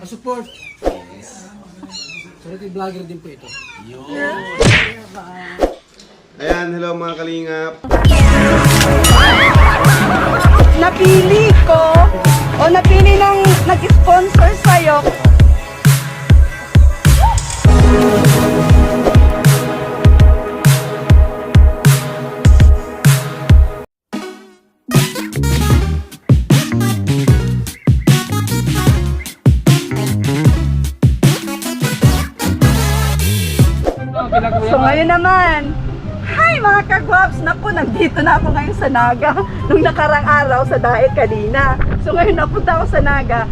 Support. Charity vlogger din po ito. Ayan, hello mga kalingap. Napili ko o napili ng nag-sponsor sa'yo. So ngayon naman, hi mga kagwaps! Naku, nandito na ako ngayon sa Naga. Nung nakarang araw sa Daet kanina. So ngayon napunta ako sa Naga.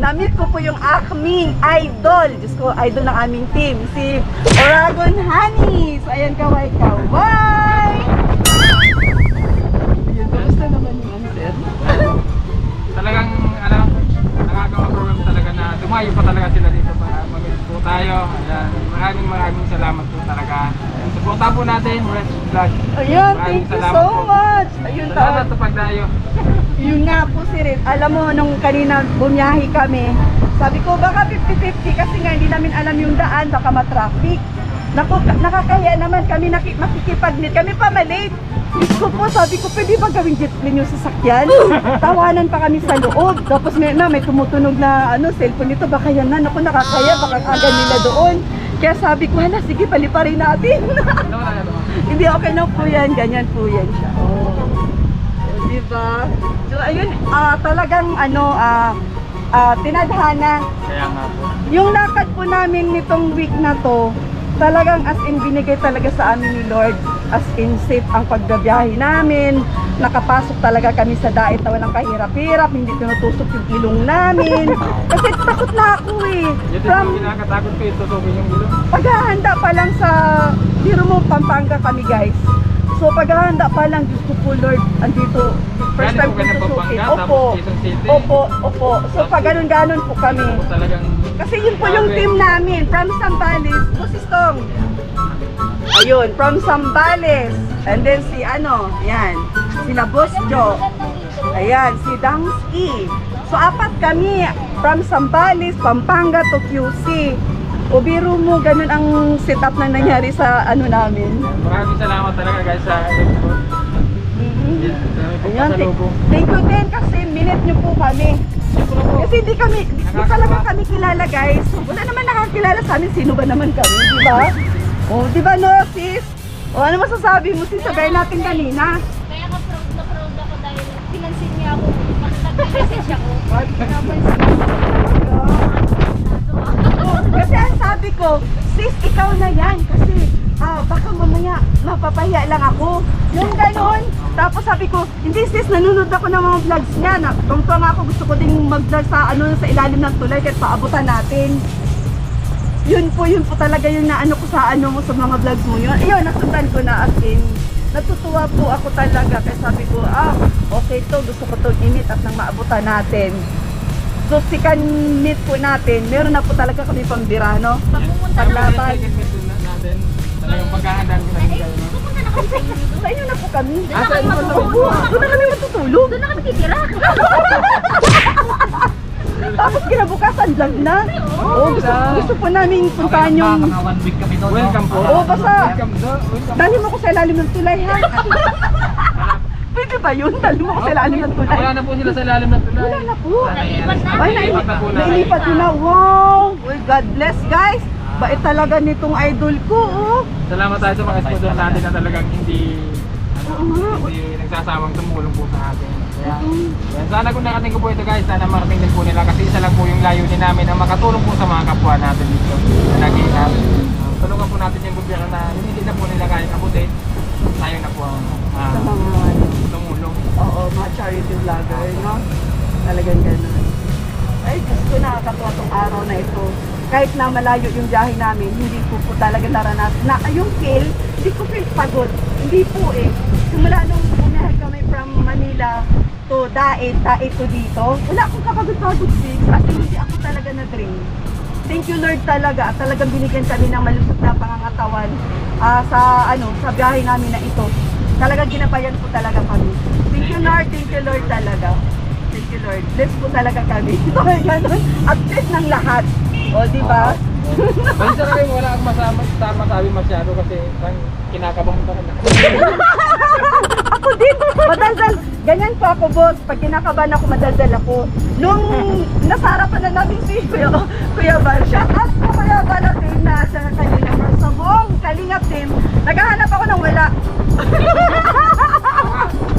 Na-meet ko po yung aming idol. Diyos ko, idol ng aming team. Si Oragon Honey. So ayan, kaway-kaway! Ayun, kamusta naman yun, sir? Talagang, nakagawa program talaga na dumayo pa talaga sila dito para mag-meet po tayo. Ayan, maraming salamat po talaga. Supportan po natin, Red Vlog. Ayun, thank you so much! Ayun, Salamat sa pagdayo. Yun nga po si Red. Alam mo, nung kanina bumiyahe kami, sabi ko baka 50-50 kasi nga hindi namin alam yung daan, baka matraffic. Naku, nakakaya naman kami makikipag-meet. Kami pa malate. Diyos ko po, sabi ko, pwede ba gawing jet plane yung sasakyan? Tawanan pa kami sa loob. Tapos may tumutunog na cellphone nito. Baka yan na, naku, nakakaya, baka aga nila doon. Kaya sabi ko, hala, sige, paliparin natin. Hindi, okay na po yan. Ganyan po yan siya. Diba? So, ayun, talagang, tinadhana. Kaya nga po. Yung lakad po namin nitong week na to, talagang as in binigay talaga sa amin ni Lord. As in safe ang pagbabiyahe namin. Nakapasok talaga kami sa Daet na walang kahirap-hirap, hindi tinutusok yung ilong namin. Kasi takot na ako eh. Yun din yung kinakatakot ko, itutukin yung ilong. Paghahanda pa lang sa Biro mo, Pampanga kami guys. So paghahanda pa lang, Diyos ko po Lord, andito. First time ko tutukin. Opo. Opo. So pag ganun-ganun po kami. Talagang Kasi yun po yung team namin, from Zambales, Pusistong. Ayun, from Zambales. And then si yan, sila Boss Joe. Ayan, si Dangski. So apat kami, from Zambales, Pampanga to QC. O biro mo, ganun ang setup na nangyari sa namin. maraming salamat talaga guys sa effort. Ayun, thank you din kasi minute nyo po kami. Kasi hindi talaga kami kilala guys. Wala naman nakakilala sa amin, sino ba naman kami, di ba? O, di ba no, sis? O, ano masasabi mo, sis? Sabihin natin kanina. Kaya ka-proud na proud ako dahil pinansin niya ako, nag-message ako. Kasi ang sabi ko, sis, ikaw na yan. Kasi baka mamaya mapapahiya lang ako. Yung ganon. Tapos sabi ko, hindi sis, nanonood ako ng mga vlogs niya. Tungtong ako, gusto ko ding mag-vlog sa ilalim ng tulay kahit paabutan natin. Yun po talaga yung naano ko sa sa mga vlogs mo yun. Ayun, nasundan ko na as in. Natutuwa po ako talaga kasi sabi ko, okay to, gusto ko to i-meet at nang maabutan natin. So, meet po natin, meron na po talaga kami pambira, no? Paglaban. natin. Talagang paghahandaan ko na kayo. Pupunta na kami sa inyo. Sa inyo na po kami. Doon na kami matutulog. Doon na kami matutulog. Doon na kami titira. Tapos kinabukasan, vlog na. Gusto po namin puntahan yung... Welcome po. Basta, Welcome. dali mo ko sa ilalim ng tulay, ha? Pwede ba yun? Dali mo ko sa ilalim ng tulay. Wala na po sila sa ilalim ng tulay. Wala na po. Naiwan na. Ay, nailipat ko na. Wow! Well, God bless, guys. Bait talaga nitong idol ko, oh. Salamat tayo sa mga sponsor natin na talagang hindi nagsasawang tumulong po sa atin. Kaya, yan. Sana kung nakating ko po ito guys, sana marating din po nila kasi isa lang po yung layunin namin na makatulong po sa mga kapwa natin dito. Naginap. Tulungan po natin yung gobyerno na hindi na po nila kayang abutin. Tayo na po ang Sa mga, tumulong. oo, mga charity vlogger, no? Talagang gano'n. Ay, Diyos ko, nakakatuwa tong araw na ito. Kahit na malayo yung biyahe namin, hindi ko po talaga naranasan. Yung feel, hindi ko feel pagod. Hindi po eh. Simula nung bumiyahe kami from Manila to Daet to dito, wala akong kapagod-pagod sis. As in, hindi ako talaga na-drain. Thank you Lord talaga. At talagang binigyan kami ng malusog na pangangatawan sa biyahe namin na ito. Talagang ginabayan po talaga kami. Thank you Lord talaga. Thank you, Lord. Bless po talaga kami. So, ganun. At bless ng lahat. O, di ba? Basta na kayo, wala akong masabi masyado kasi kinakabahan pa rin ako. Ako din. Madaldal. Ganyan po ako, boss. Pag kinakabahan ako, madaldal ako. Nung nasarapan na namin si Kuya Val, shout out po Kuya Val at na sa kanila. Sa buong Kalingap team, naghahanap ako ng wala.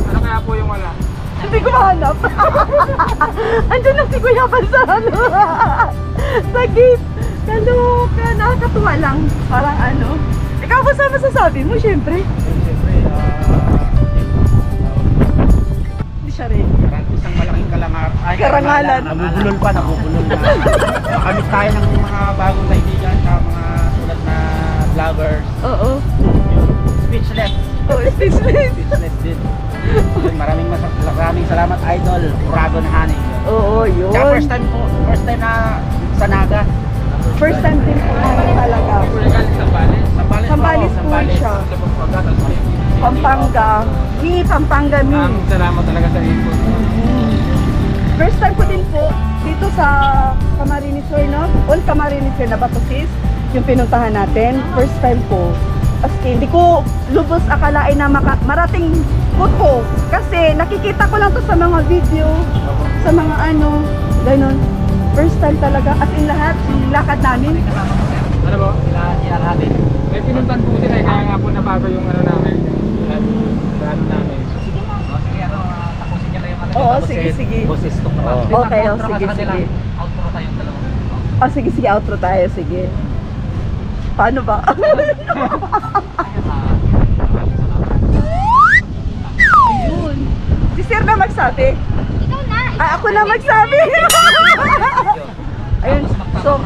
Ano kaya po yung wala? Hindi ko mahanap. Andiyan lang si Kuya Val sa ano. Sa gate. Kaloka. Nakakatuwa lang. Parang ano. Ikaw ba sa masasabi mo, syempre? Siyempre, Hindi siya rin. isang malaking Karangalan. Nabubulol pa. Makamit tayo ng mga bagong kaibigan sa mga tulad na vloggers. Oo. Speechless. Oh, speechless. Speechless din. Yun, maraming salamat, Idol. Uragon Honey. Oo, yun. Kaya first time na sa Naga. First time din po namin talaga. Ako na galing sa Bales. Sambales po siya. Sa Pampanga, tapos may Pampanga. Pampanga mi. Salamat talaga sa input. First time ko din po dito sa Camarines Sur, no? All Camarines Sur na ba to, sis? Yung pinuntahan natin. First time po. As in, hindi ko lubos akalain na marating ko. Kasi nakikita ko lang to sa mga video, sa mga ano, ganun. First time talaga. As in lahat, yung lakad namin. Ano ba? Ilan natin. May pinuntan po sila eh, kaya nga po nabago yung ano namin. Yung ano namin. Tapusin niya na yung ano. Oo, sige. Boses to pa. Okay, sige. Outro tayong dalawa. Sige, outro tayo, sige. Paano ba? Yun. Si Sir na magsabi. Ikaw na. Ako na magsabi. Ayun, so,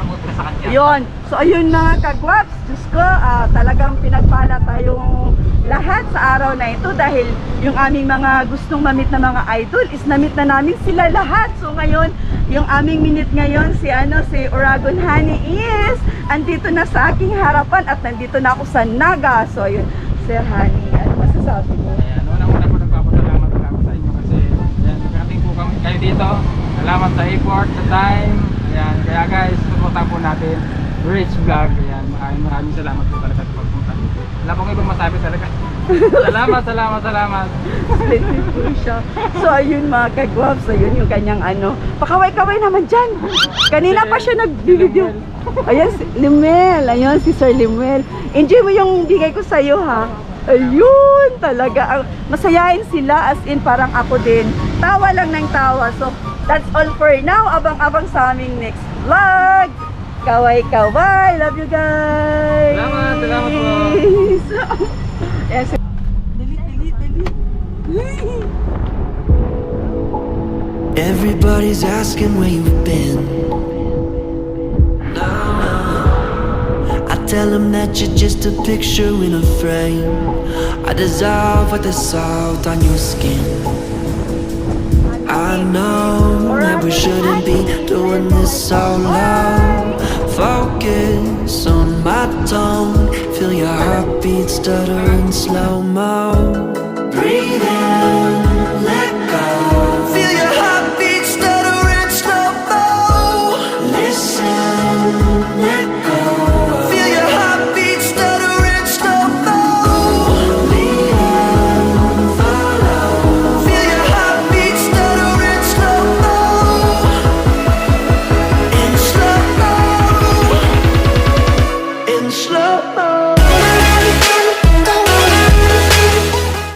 yun. So, ayun mga kagwaps. Diyos ko, talagang pinagpala tayong lahat sa araw na ito dahil yung aming mga gustong mamit na mga idol is namit na namin sila lahat. So, ngayon, yung aming minute ngayon, si Uragon Honey is andito na sa aking harapan at nandito na ako sa Naga. So, ayun, Sir Honey, ano masasabi mo? Ayan, unang-una po nagpapasalamat ako sa inyo kasi ayan, nagkarating po kami kayo dito. Salamat sa effort, sa time. Ayan, kaya guys, supportan po natin Rich Vlog. Ayan, maraming salamat po talaga sa pagpunta. Wala pong ibang masabi talaga. Salamat. Splendid po siya. So ayun mga kagwaps, ayun yung kanyang ano. Pakaway-kaway naman dyan. Kanina pa siya nag-video. Ayan si Limel, ayun si Sir Limel. Enjoy mo yung bigay ko sa'yo ha. Ayun talaga. Masayahin sila as in parang ako din. Tawa lang ng tawa. So that's all for now. Abang-abang sa aming next vlog. Kaway-kaway. Love you guys. Salamat po. Yes. Delete. Everybody's asking where you've been. I tell them that you're just a picture in a frame. I dissolve with the salt on your skin. I know that we shouldn't be doing this so loud. Focus on my tone. Feel your heartbeat stutter in slow-mo. Breathe in, let go. Feel your heartbeat stutter in slow-mo. Listen, let go. Feel your heartbeat stutter in slow-mo. Lead and follow. Feel your heartbeat stutter in slow-mo. In slow-mo. In slow-mo.